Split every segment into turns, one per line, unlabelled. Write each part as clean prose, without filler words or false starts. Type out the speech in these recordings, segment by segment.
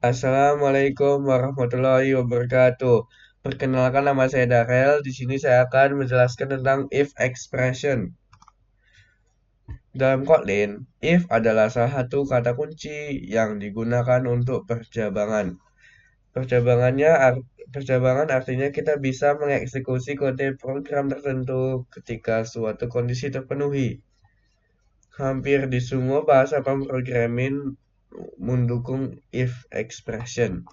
Assalamualaikum warahmatullahi wabarakatuh. Perkenalkan nama saya Darel. Di sini saya akan menjelaskan tentang if expression. Dalam Kotlin, if adalah salah satu kata kunci yang digunakan untuk percabangan. Percabangan artinya kita bisa mengeksekusi kode program tertentu ketika suatu kondisi terpenuhi. Hampir di semua bahasa pemrograman mendukung if expression.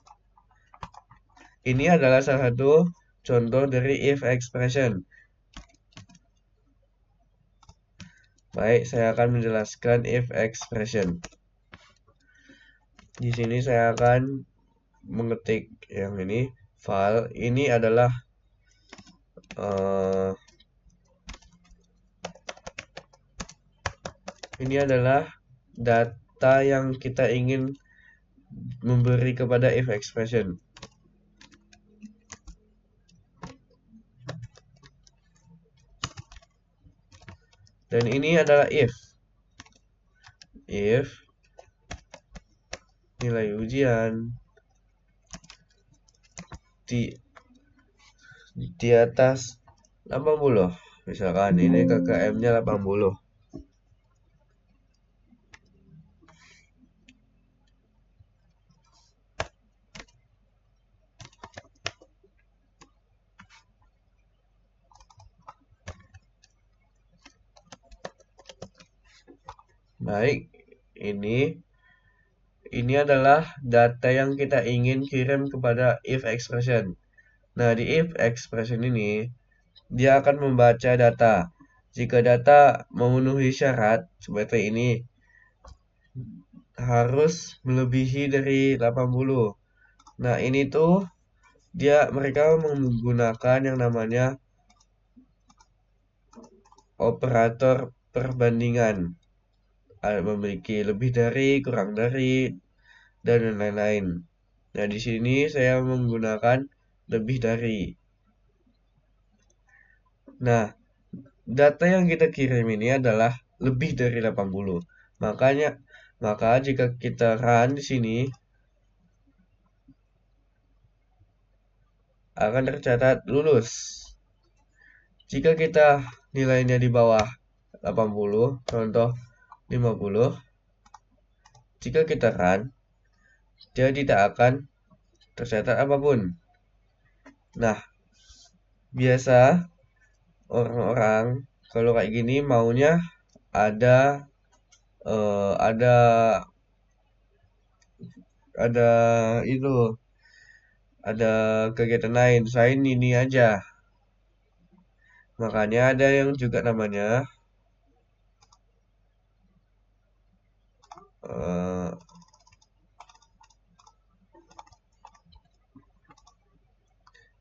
Ini adalah salah satu contoh dari if expression. Baik, saya akan menjelaskan if expression. Di sini saya akan mengetik yang ini file. Uh, ini adalah data yang kita ingin memberi kepada if expression. Dan ini adalah if nilai ujian di atas 80. Misalkan ini KKM-nya 80. Baik, ini adalah data yang kita ingin kirim kepada if expression. Nah, di if expression ini dia akan membaca data. Jika data memenuhi syarat seperti ini, harus melebihi dari 80. Nah, ini tuh mereka menggunakan yang namanya operator perbandingan. Memiliki lebih dari, kurang dari, dan lain-lain. Nah, di sini saya menggunakan lebih dari. Nah, data yang kita kirim ini adalah lebih dari 80. Maka jika kita run di sini akan tercatat lulus. Jika kita nilainya di bawah 80, contoh 50, jika kita run, dia tidak akan tercatat apapun. Nah, biasa orang-orang kalau kayak gini maunya ada eh, ada ada itu ada kegiatan lain selain ini aja. Makanya ada yang juga namanya eh,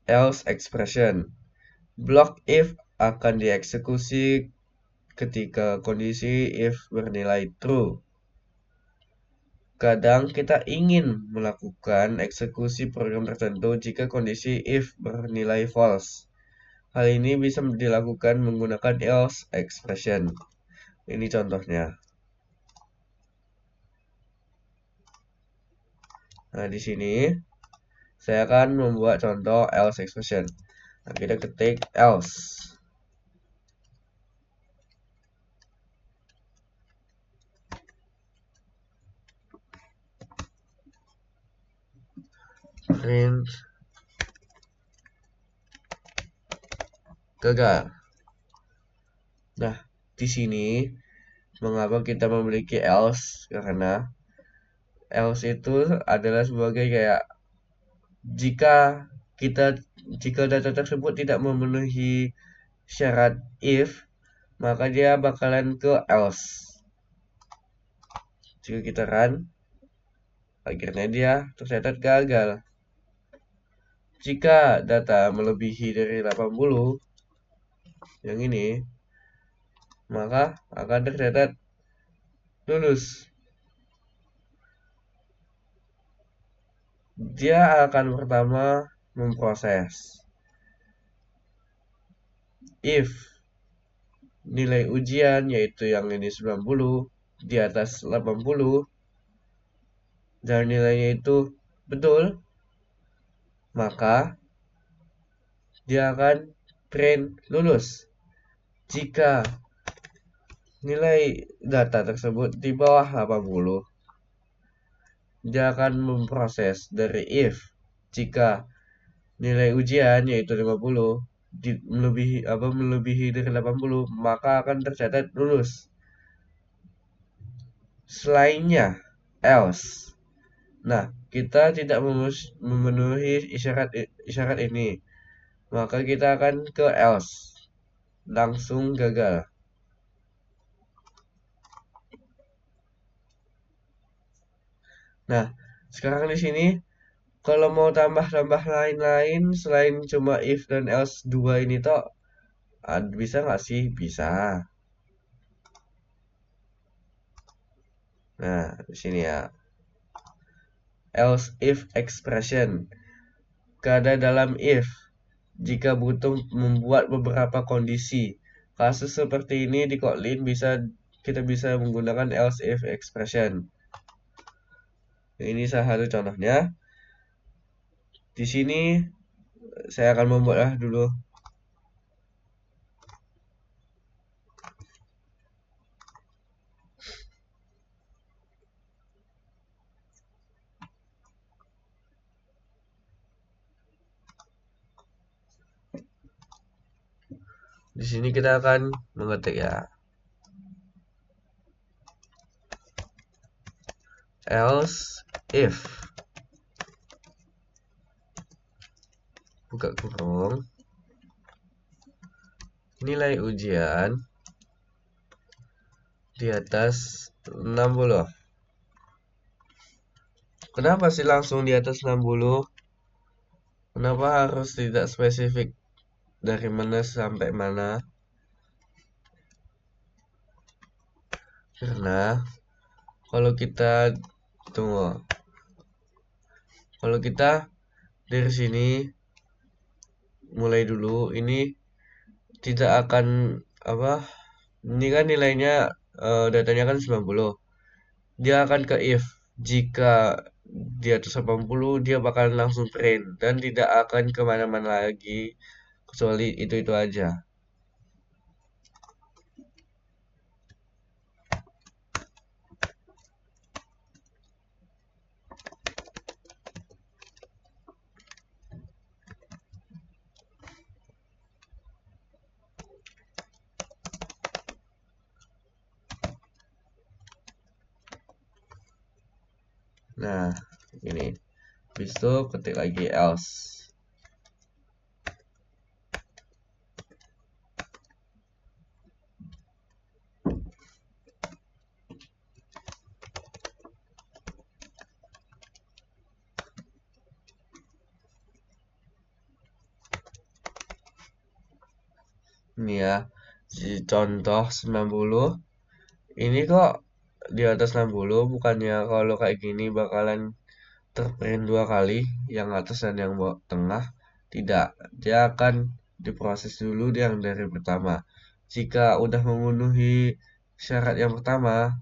else expression. Block if akan dieksekusi ketika kondisi if bernilai true. Kadang kita ingin melakukan eksekusi program tertentu jika kondisi if bernilai false. Hal ini bisa dilakukan menggunakan else expression. Ini contohnya. Nah, di sini saya akan membuat contoh else expression. Nah, kita ketik else. Print gagal. Nah, di sini mengapa kita memiliki else? Karena else itu adalah sebagai kayak jika kita jika data tersebut tidak memenuhi syarat if, maka dia bakalan ke else. Jika kita run, akhirnya dia tercatat gagal. Jika data melebihi dari 80, yang ini, maka akan tercatat lulus. Dia akan pertama memproses if nilai ujian yaitu yang ini 90 di atas 80 dan nilainya itu betul, maka dia akan print lulus. Jika nilai data tersebut di bawah 80, dia akan memproses dari if. Jika nilai ujian yaitu 50 melebihi dari 80, maka akan tercatat lulus. Selainnya else. Nah, kita tidak memenuhi isyarat ini, maka kita akan ke else. Langsung gagal. Nah, sekarang di sini kalau mau tambah-tambah lain-lain selain cuma if dan else dua ini toh, bisa nggak sih? Bisa. Nah, di sini ya. Else if expression. Kada dalam if. Jika butuh membuat beberapa kondisi. Kasus seperti ini di Kotlin kita bisa menggunakan else if expression. Ini salah satu contohnya. Di sini saya akan membuatlah dulu. Di sini kita akan mengetik ya. Else if buka kurung nilai ujian di atas 60. Kenapa sih langsung di atas 60? Kenapa harus tidak spesifik dari mana sampai mana? Karena kalau kita tunggu, kalau kita dari sini mulai dulu, ini tidak akan apa? Ini kan nilainya datanya kan 90. Dia akan ke if. Jika di atas 80 dia bakal langsung print dan tidak akan kemana-mana lagi kecuali itu aja. Nah, ini. Habis itu ketik lagi else. Ini ya, contoh 90. Ini kok di atas 60, bukannya kalau kayak gini bakalan terprint dua kali, yang atas dan yang bawah tengah. Tidak, dia akan diproses dulu yang dari pertama. Jika udah memenuhi syarat yang pertama,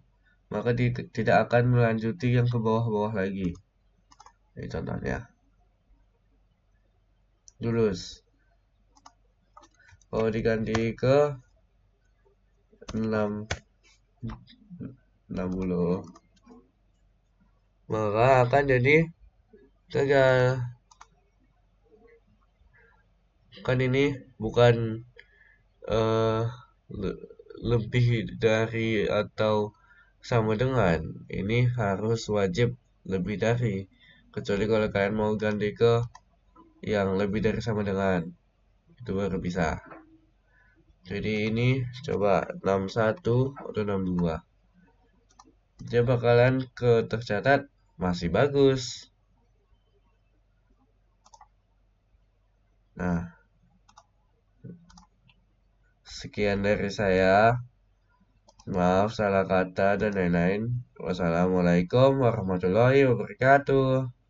maka tidak akan melanjuti yang ke bawah-bawah lagi. Ini contohnya. Lulus. Kalau diganti ke 60, maka akan jadi gagal. Kan ini bukan eh, lebih dari atau sama dengan. Ini harus wajib lebih dari. Kecuali kalau kalian mau ganti ke yang lebih dari sama dengan. Itu baru bisa. Jadi ini coba 61 atau 62. Dia bakalan tercatat masih bagus. Nah, sekian dari saya. Maaf salah kata dan lain-lain. Wassalamualaikum warahmatullahi wabarakatuh.